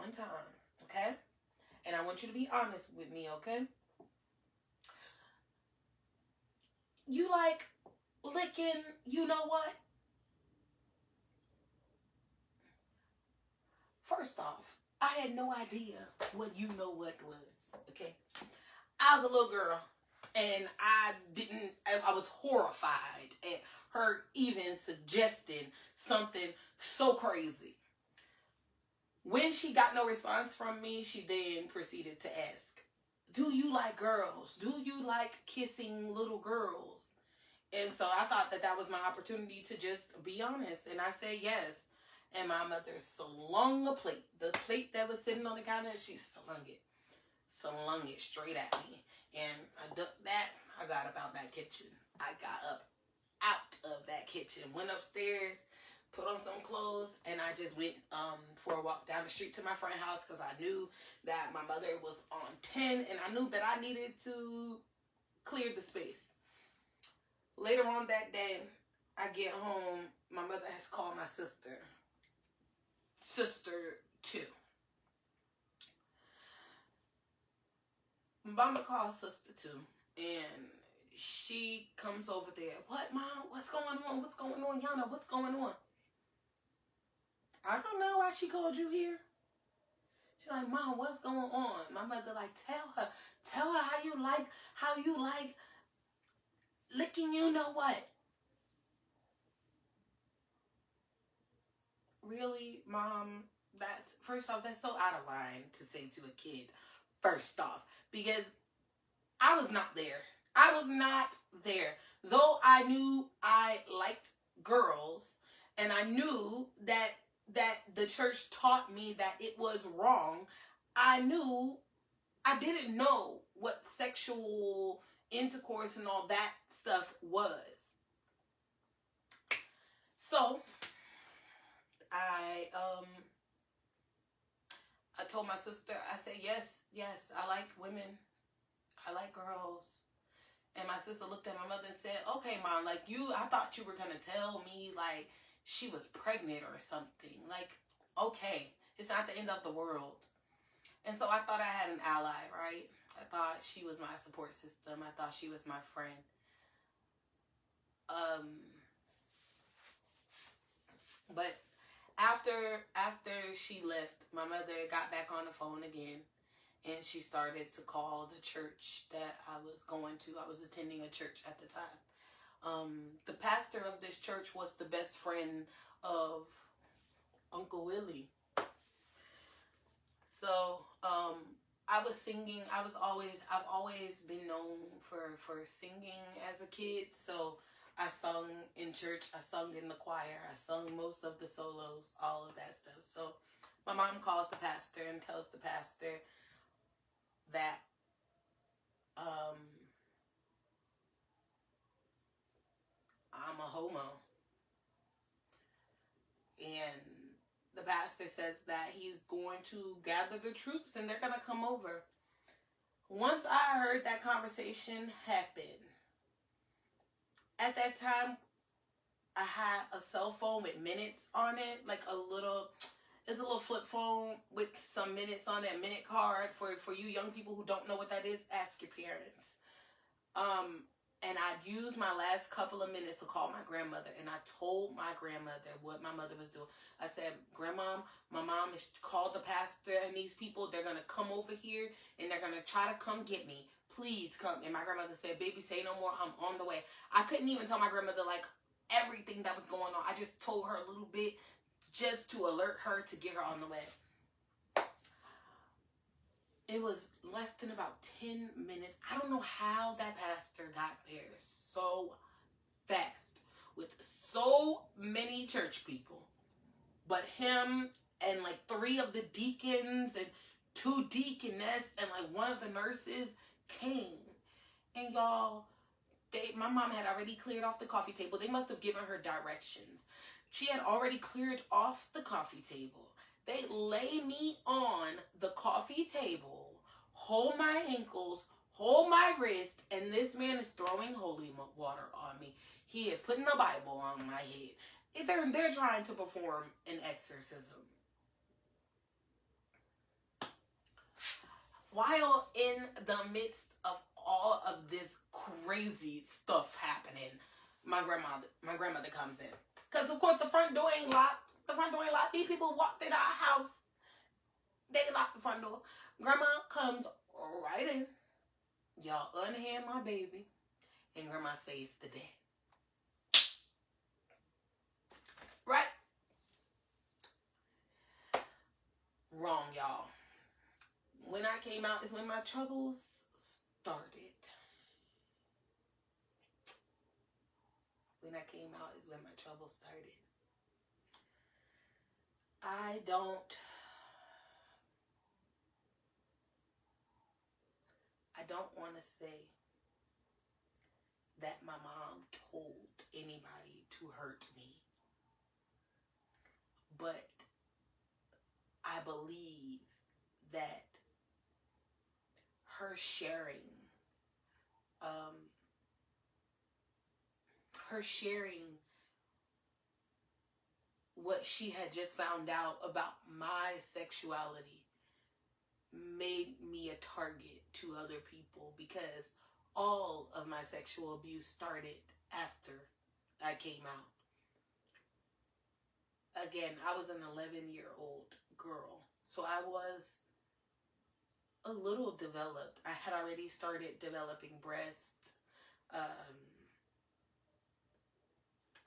one time, okay? And I want you to be honest with me, okay? You like licking, you know what? First off, I had no idea what you know what was, okay? I was a little girl and I was horrified at her even suggesting something so crazy. When she got no response from me, she then proceeded to ask, do you like girls? Do you like kissing little girls? And so I thought that that was my opportunity to just be honest. And I said yes. And my mother slung a plate. The plate that was sitting on the counter, she slung it straight at me. And I ducked that. I got up out that kitchen. I got up out of that kitchen, went upstairs, put on some clothes, and I just went for a walk down the street to my friend's house because I knew that my mother was on 10 and I knew that I needed to clear the space. Later on that day, I get home. My mother has called my sister. Sister 2. Mama calls sister 2. And she comes over there. What, Mom? What's going on? What's going on, Yana? What's going on? I don't know why she called you here. She's like, Mom, what's going on? My mother like, tell her how you like licking you know what. Really, Mom? That's, first off, that's so out of line to say to a kid, first off, because I was not there. I was not there. Though I knew I liked girls and I knew that the church taught me that it was wrong, I didn't know what sexual intercourse and all that stuff was. So I told my sister, I said, yes, I like women. I like girls. And my sister looked at my mother and said, okay, Mom, like I thought you were going to tell me like she was pregnant or something. Like, okay, it's not the end of the world. And so I thought I had an ally, right? I thought she was my support system. I thought she was my friend. But after she left, my mother got back on the phone again. And she started to call the church that I was going to. I was attending a church at the time. The pastor of this church was the best friend of Uncle Willie. So I was singing. I've always been known for singing as a kid. So I sung in church. I sung in the choir. I sung most of the solos, all of that stuff. So my mom calls the pastor and tells the pastor that I'm a homo. And the pastor says that he's going to gather the troops and they're going to come over. Once I heard that conversation happen, at that time, I had a cell phone with minutes on it, like it's a little flip phone with some minutes on it, a minute card. For you young people who don't know what that is, ask your parents. And I'd used my last couple of minutes to call my grandmother, and I told my grandmother what my mother was doing. I said, Grandma, my mom has called the pastor and these people. They're going to come over here, and they're going to try to come get me. Please come. And my grandmother said, baby, say no more. I'm on the way. I couldn't even tell my grandmother, like, everything that was going on. I just told her a little bit just to alert her to get her on the way. It was less than about 10 minutes. I don't know how that pastor got there so fast with so many church people. But him and like 3 of the deacons and 2 deaconess and like 1 of the nurses came. And y'all, my mom had already cleared off the coffee table. They must have given her directions. She had already cleared off the coffee table. They lay me on the coffee table, hold my ankles, hold my wrist, and this man is throwing holy water on me. He is putting a Bible on my head. They're trying to perform an exorcism. while in the midst of all of this crazy stuff happening, my grandmother comes in. Because of course the front door ain't locked. The front door ain't locked. These people walked in our house. They locked the front door. Grandma comes right in. Y'all unhand my baby. And grandma says the dad. Right? Wrong, y'all. When I came out is when my troubles started. When I came out is when my troubles started. I don't want to say that my mom told anybody to hurt me. But I believe that her sharing what she had just found out about my sexuality made me a target to other people, because all of my sexual abuse started after I came out. Again, I was an 11-year-old girl, so I was a little developed. I had already started developing breasts.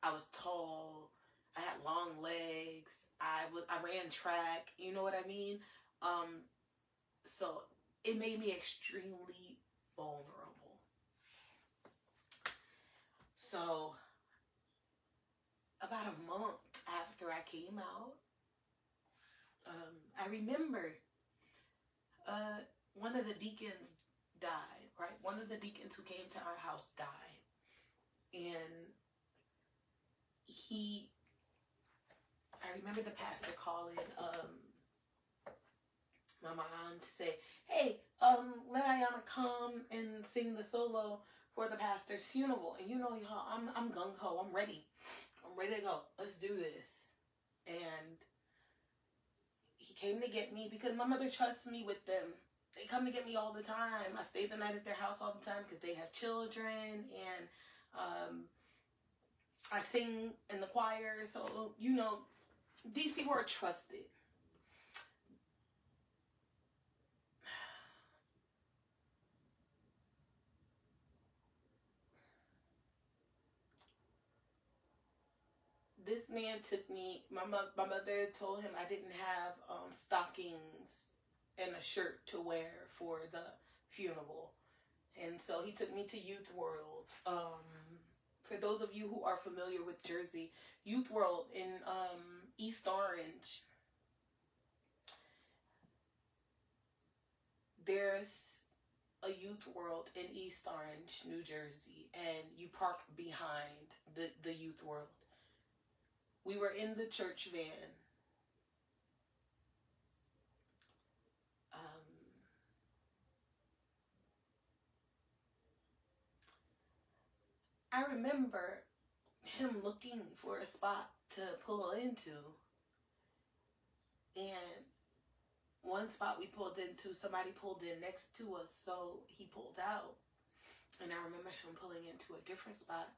I was tall. I had long legs. I ran track. You know what I mean? So it made me extremely vulnerable. So about a month after I came out, I remember one of the deacons died, right? One of the deacons who came to our house died. And I remember the pastor calling my mom to say, hey, let Ayana come and sing the solo for the pastor's funeral. And you know, y'all, I'm gung-ho. I'm ready. I'm ready to go. Let's do this. And he came to get me because my mother trusts me with them. They come to get me all the time. I stay the night at their house all the time because they have children, and I sing in the choir. So, you know, these people are trusted. This man took me, my mother told him I didn't have stockings and a shirt to wear for the funeral. And so he took me to Youth World. For those of you who are familiar with Jersey, Youth World in East Orange. There's a Youth World in East Orange, New Jersey, and you park behind the Youth World. We were in the church van. I remember him looking for a spot to pull into, and one spot we pulled into, somebody pulled in next to us, so he pulled out. And I remember him pulling into a different spot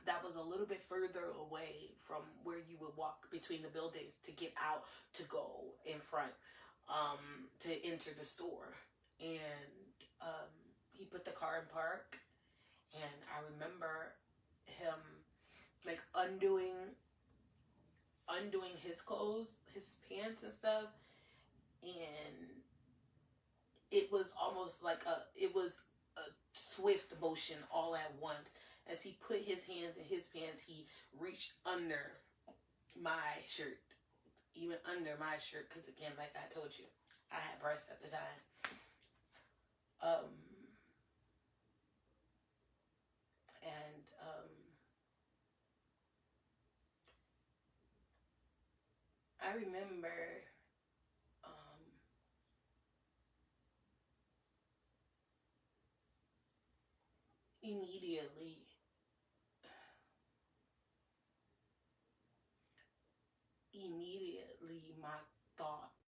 that was a little bit further away from where you would walk between the buildings to get out to go in front to enter the store. And he put the car in park, and I remember him like undoing his clothes, his pants and stuff, and it was almost like it was a swift motion all at once. As he put his hands in his pants, he reached under my shirt, even under my shirt, because again, like I told you, I had breasts at the time. I remember immediately my